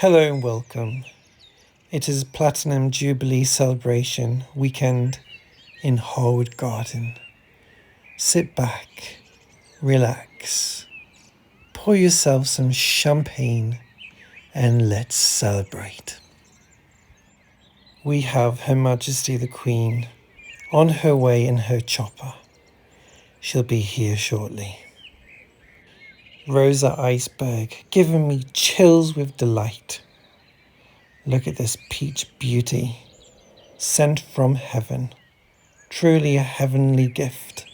Hello and welcome. It is Platinum Jubilee celebration weekend in Harwood Garden. Sit back, relax, pour yourself some champagne and let's celebrate. We have Her Majesty the Queen on her way in her chopper. She'll be here shortly. Rosa Iceberg, giving me chills with delight. Look at this peach beauty, sent from heaven, truly a heavenly gift.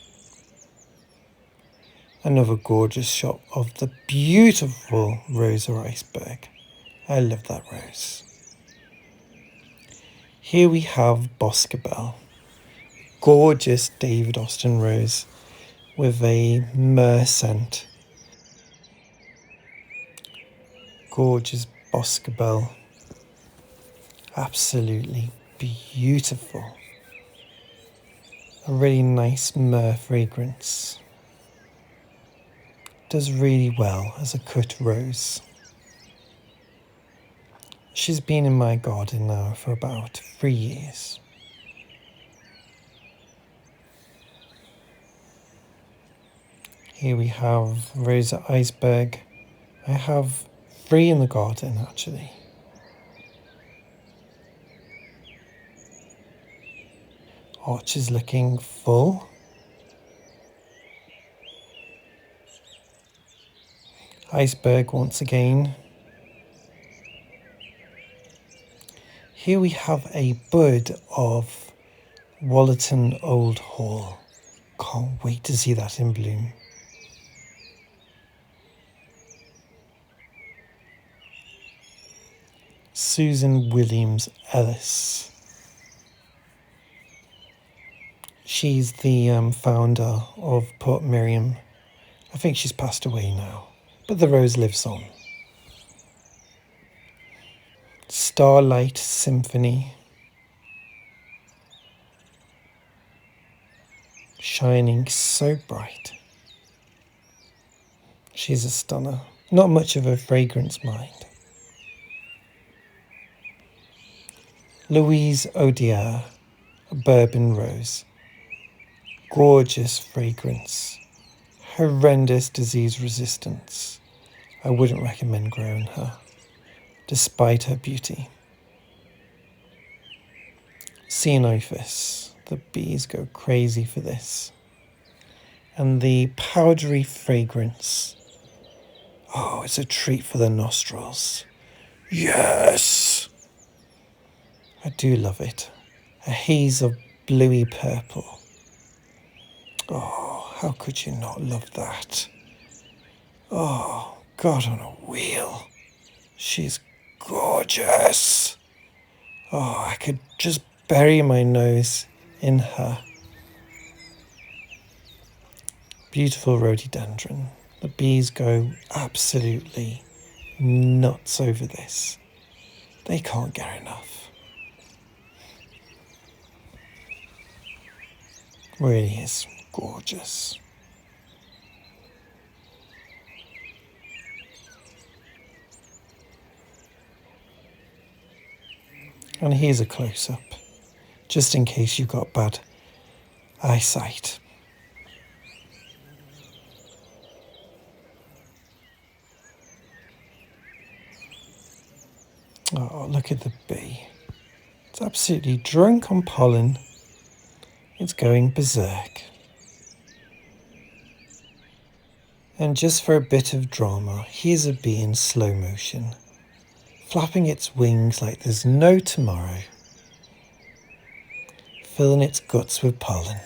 Another gorgeous shot of the beautiful Rosa Iceberg. I love that rose. Here we have Boscobel, gorgeous David Austin rose with a myrrh scent. Gorgeous Boscobel, absolutely beautiful. A really nice myrrh fragrance. Does really well as a cut rose. She's been in my garden now for about 3 years. Here we have Rosa Iceberg. I have 3 in the garden actually. Arch is looking full. Iceberg once again. Here we have a bud of Wallerton Old Hall. Can't wait to see that in bloom. Susan Williams Ellis. She's the founder of Port Miriam. I think she's passed away now, but the rose lives on. Starlight Symphony. Shining so bright. She's a stunner. Not much of a fragrance mind. Louise Odier, a bourbon rose. Gorgeous fragrance. Horrendous disease resistance. I wouldn't recommend growing her, despite her beauty. Ceanothus. The bees go crazy for this. And the powdery fragrance. Oh, it's a treat for the nostrils. Yes! I do love it. A haze of bluey purple. Oh, how could you not love that? Oh, God on a wheel. She's gorgeous. Oh, I could just bury my nose in her. Beautiful rhododendron. The bees go absolutely nuts over this. They can't get enough. Really is gorgeous. And here's a close-up, just in case you've got bad eyesight. Oh, look at the bee. It's absolutely drunk on pollen. It's going berserk. And just for a bit of drama, here's a bee in slow motion, flapping its wings like there's no tomorrow, filling its guts with pollen.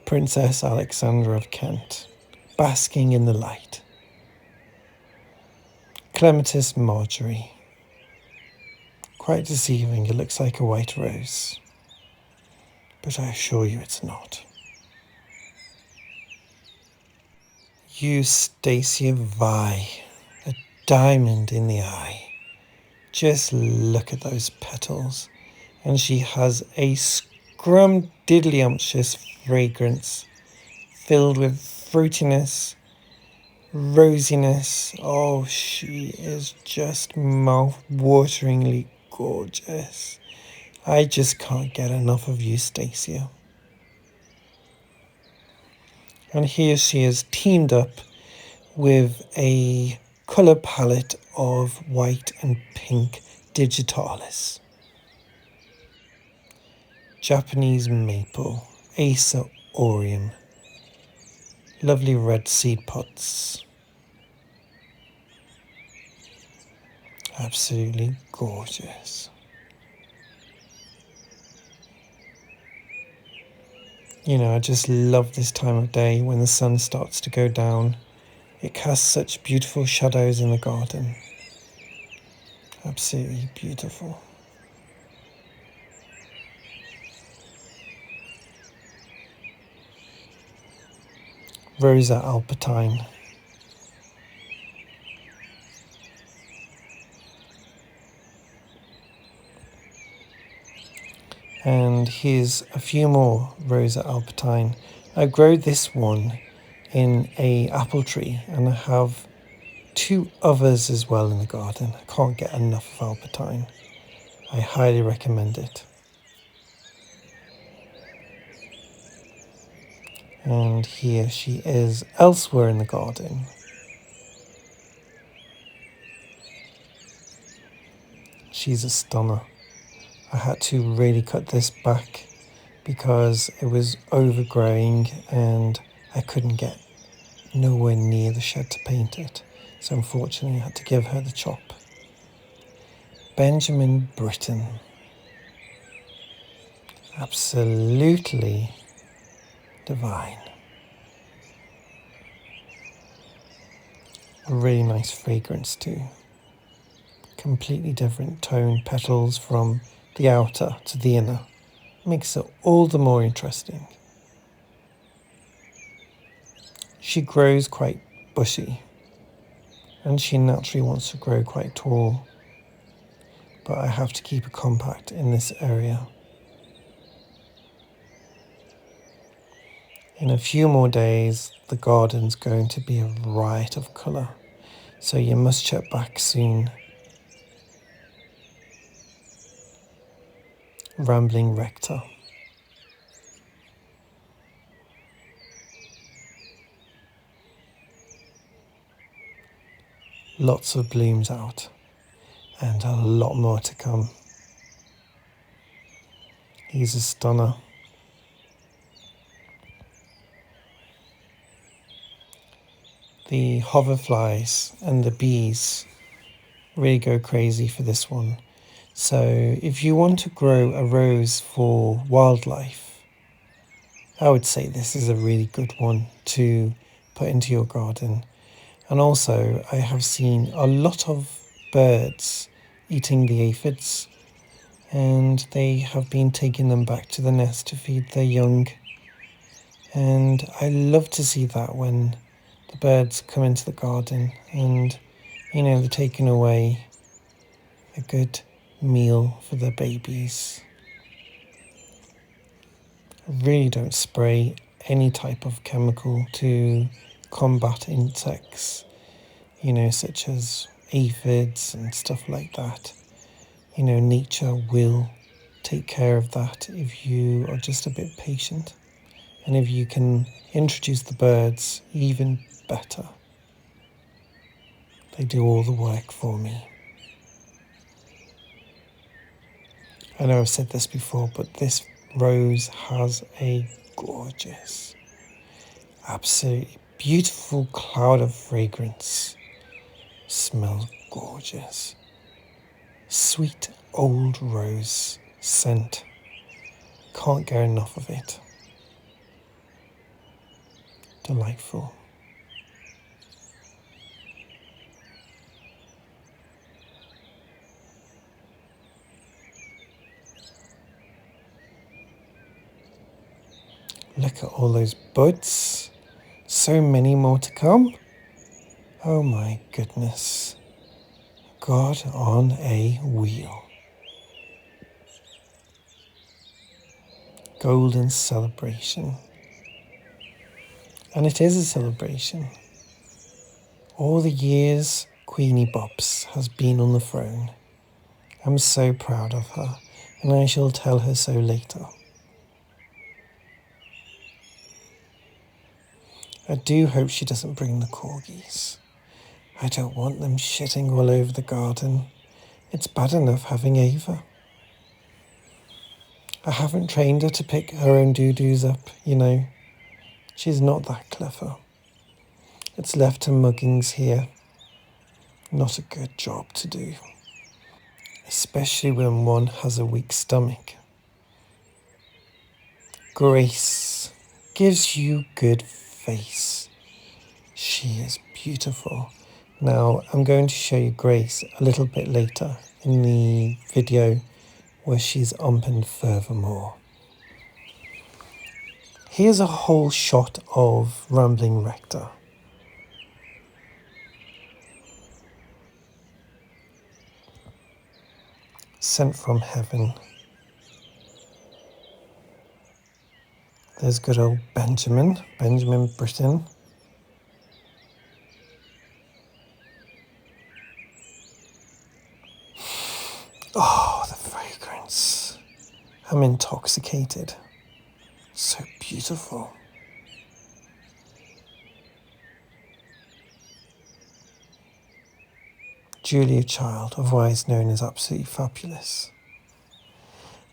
Princess Alexandra of Kent, basking in the light. Clematis Marjorie. Quite deceiving, it looks like a white rose, but I assure you it's not. Eustacia Vi, a diamond in the eye. Just look at those petals, and she has a scrumdiddlyumptious fragrance filled with fruitiness rosiness. Oh, she is just mouth-wateringly gorgeous. I just can't get enough of you, Stacia. And here she is teamed up with a colour palette of white and pink digitalis. Japanese maple, Acer aureum, lovely red seed pods. Absolutely gorgeous. You know, I just love this time of day when the sun starts to go down. It casts such beautiful shadows in the garden. Absolutely beautiful. Rosa alpine. And here's a few more Rosa alpine. I grow this one in a apple tree, and I have 2 others as well in the garden. I can't get enough of alpine. I highly recommend it. And here she is elsewhere in the garden. She's a stunner. I had to really cut this back because it was overgrowing and I couldn't get nowhere near the shed to paint it. So unfortunately I had to give her the chop. Benjamin Britten. Absolutely divine. A really nice fragrance too. Completely different tone petals from the outer to the inner. Makes it all the more interesting. She grows quite bushy and she naturally wants to grow quite tall, but I have to keep her compact in this area. In a few more days the garden's going to be a riot of colour, so you must check back soon. Rambling Rector. Lots of blooms out and a lot more to come. He's a stunner. The hoverflies and the bees really go crazy for this one. So if you want to grow a rose for wildlife, I would say this is a really good one to put into your garden. And also I have seen a lot of birds eating the aphids, and they have been taking them back to the nest to feed their young. And I love to see that when the birds come into the garden and, you know, they're taking away a good meal for their babies. I really don't spray any type of chemical to combat insects, you know, such as aphids and stuff like that. You know, nature will take care of that if you are just a bit patient. And if you can introduce the birds, even better. They do all the work for me. I know I've said this before, but this rose has a gorgeous, absolutely beautiful cloud of fragrance. Smells gorgeous. Sweet old rose scent. Can't get enough of it. Delightful. Look at all those buds. So many more to come. Oh my goodness. God on a wheel. Golden celebration. And it is a celebration. All the years Queenie Bobs has been on the throne. I'm so proud of her, and I shall tell her so later. I do hope she doesn't bring the corgis. I don't want them shitting all over the garden. It's bad enough having Ava. I haven't trained her to pick her own doo-doos up, you know. She's not that clever. It's left to muggings here. Not a good job to do. Especially when one has a weak stomach. Grace gives you good face. She is beautiful. Now, I'm going to show you Grace a little bit later in the video where she's umpened furthermore. Here's a whole shot of Rambling Rector. Sent from heaven. There's good old Benjamin Britten. Oh, the fragrance. I'm intoxicated. So beautiful. Julia Child, otherwise known as Absolutely Fabulous.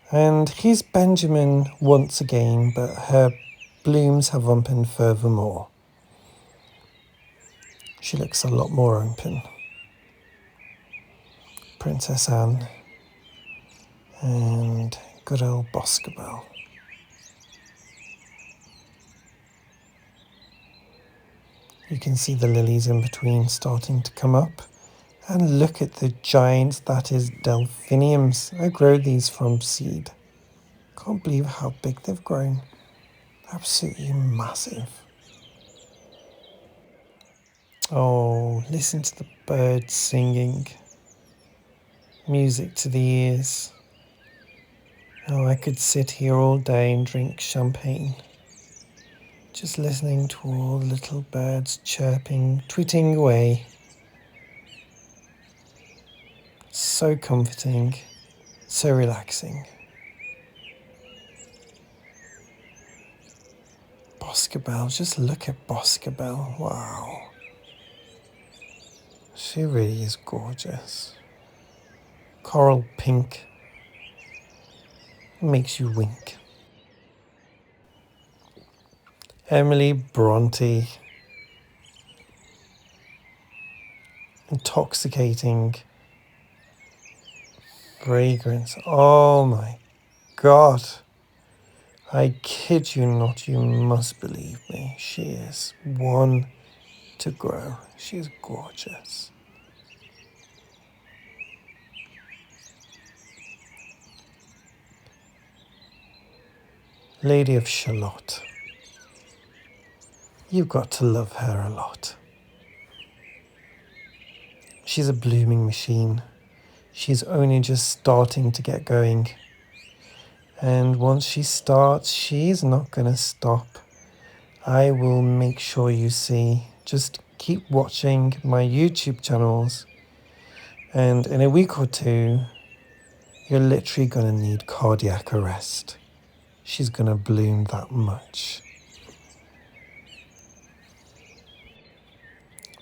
And here's Benjamin once again, but her blooms have opened furthermore. She looks a lot more open. Princess Anne and good old Boscobel. You can see the lilies in between starting to come up. And look at the giant that is Delphiniums. I grow these from seed. Can't believe how big they've grown. Absolutely massive. Oh, listen to the birds singing. Music to the ears. Oh, I could sit here all day and drink champagne. Just listening to all the little birds chirping, tweeting away. So comforting, so relaxing. Boscobel, just look at Boscobel. Wow. She really is gorgeous. Coral pink. Makes you wink. Emily Bronte. Intoxicating fragrance. Oh my God. I kid you not, you must believe me. She is one to grow. She is gorgeous. Lady of Shalott. You've got to love her a lot. She's a blooming machine. She's only just starting to get going. And once she starts, she's not going to stop. I will make sure you see. Just keep watching my YouTube channels. And in a week or two, you're literally going to need cardiac arrest. She's going to bloom that much.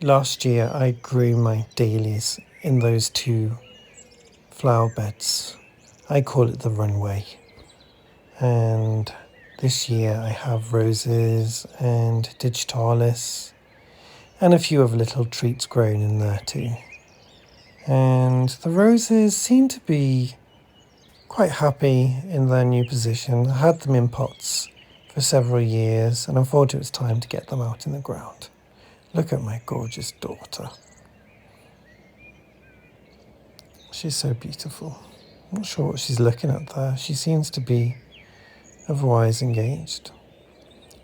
Last year, I grew my dahlias in those two flower beds. I call it the runway. And this year I have roses and digitalis and a few other little treats grown in there too. And the roses seem to be quite happy in their new position. I had them in pots for several years and I thought it was time to get them out in the ground. Look at my gorgeous daughter. She's so beautiful. I'm not sure what she's looking at there. She seems to be otherwise engaged.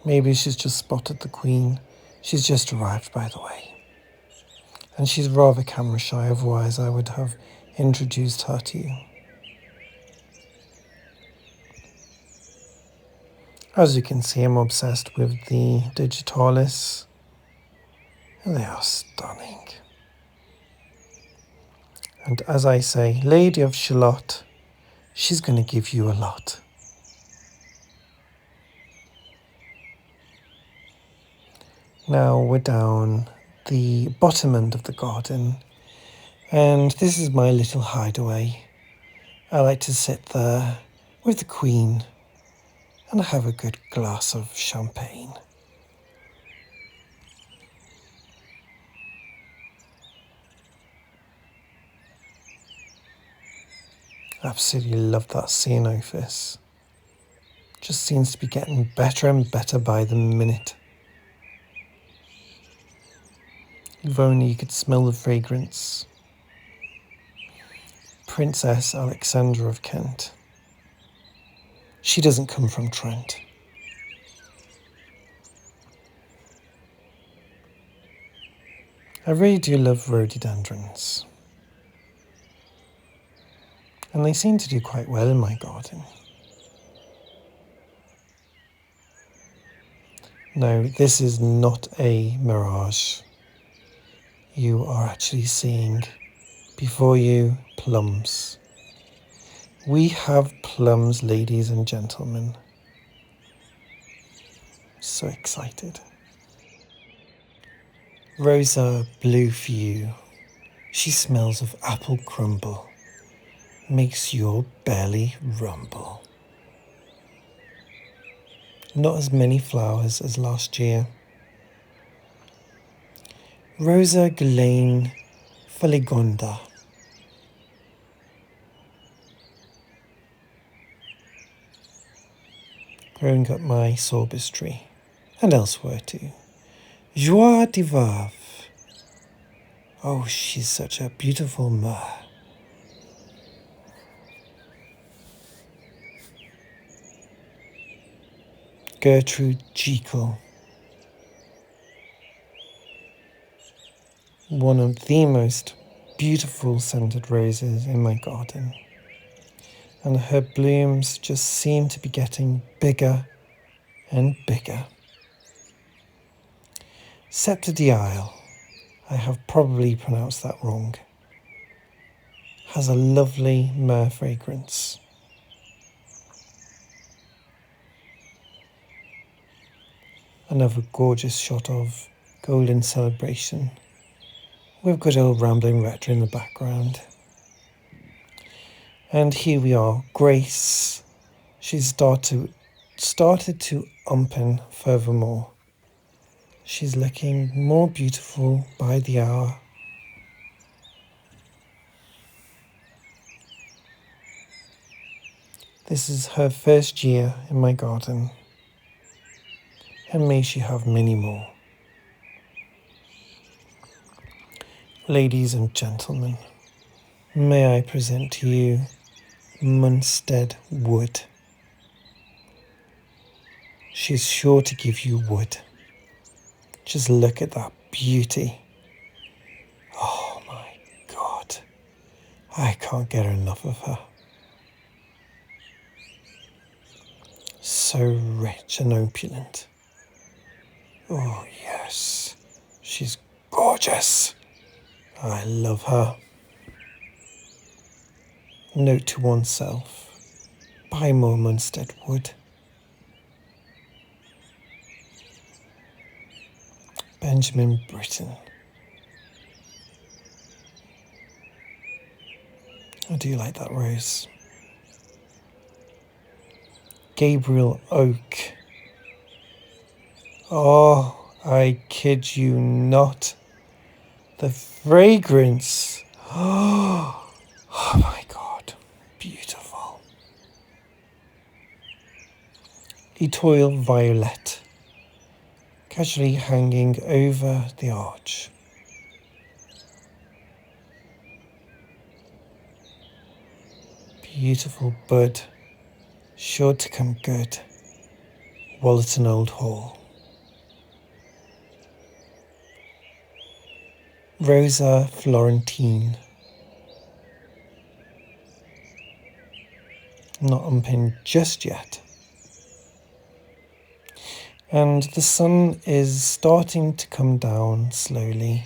Maybe she's just spotted the Queen. She's just arrived, by the way. And she's rather camera shy, otherwise I would have introduced her to you. As you can see, I'm obsessed with the digitalis. And they are stunning. And as I say, Lady of Shalott, she's going to give you a lot. Now we're down the bottom end of the garden, and this is my little hideaway. I like to sit there with the Queen and have a good glass of champagne. Absolutely love that ceanothus. Just seems to be getting better and better by the minute. If only you could smell the fragrance. Princess Alexandra of Kent. She doesn't come from Trent. I really do love rhododendrons. And they seem to do quite well in my garden. No, this is not a mirage. You are actually seeing before you plums. We have plums, ladies and gentlemen. So excited. Rosa blue for you. She smells of apple crumble. Makes your belly rumble. Not as many flowers as last year. Rosa Ghislaine Faligonda. Growing up my sorbus tree, and elsewhere too. Joie de Veuve. Oh, she's such a beautiful myrrh. Gertrude Jekyll. One of the most beautiful scented roses in my garden. And her blooms just seem to be getting bigger and bigger. Sceptre d'Isle, I have probably pronounced that wrong, has a lovely myrrh fragrance. Another gorgeous shot of Golden Celebration with good old Rambling Rector in the background. And here we are, Grace. She's started to open furthermore. She's looking more beautiful by the hour. This is her first year in my garden, and may she have many more. Ladies and gentlemen, may I present to you Munstead Wood. She's sure to give you wood. Just look at that beauty. Oh my God, I can't get enough of her. So rich and opulent. Oh yes, she's gorgeous. I love her. Note to oneself, buy more Munstead Wood. Benjamin Britten. I do like that rose. Gabriel Oak. Oh, I kid you not. The fragrance. Oh my God. Beautiful. Etoile Violet. Casually hanging over the arch. Beautiful bud. Sure to come good. Wallerton Old Hall. Rosa Florentine. Not unpinned just yet. And the sun is starting to come down slowly,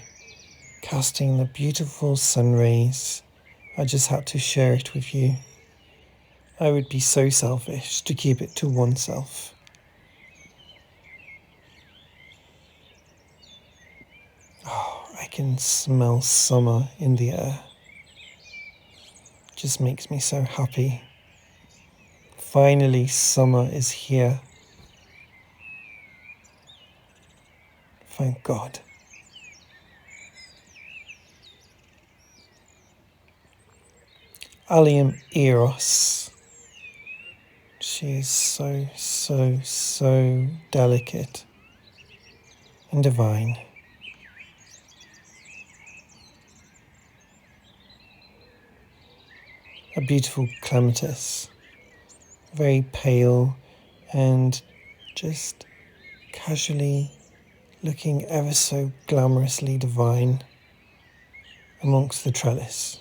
casting the beautiful sun rays. I just had to share it with you. I would be so selfish to keep it to oneself. Oh, I can smell summer in the air. It just makes me so happy. Finally, summer is here. Thank God. Allium eros. She is so delicate and divine. A beautiful clematis, very pale and just casually looking ever so glamorously divine amongst the trellis.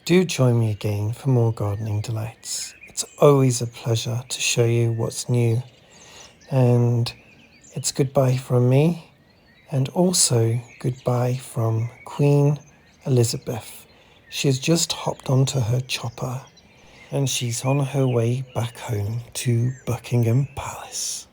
Do join me again for more gardening delights. It's always a pleasure to show you what's new. And it's goodbye from me, and also goodbye from Queen Elizabeth. She has just hopped onto her chopper and she's on her way back home to Buckingham Palace.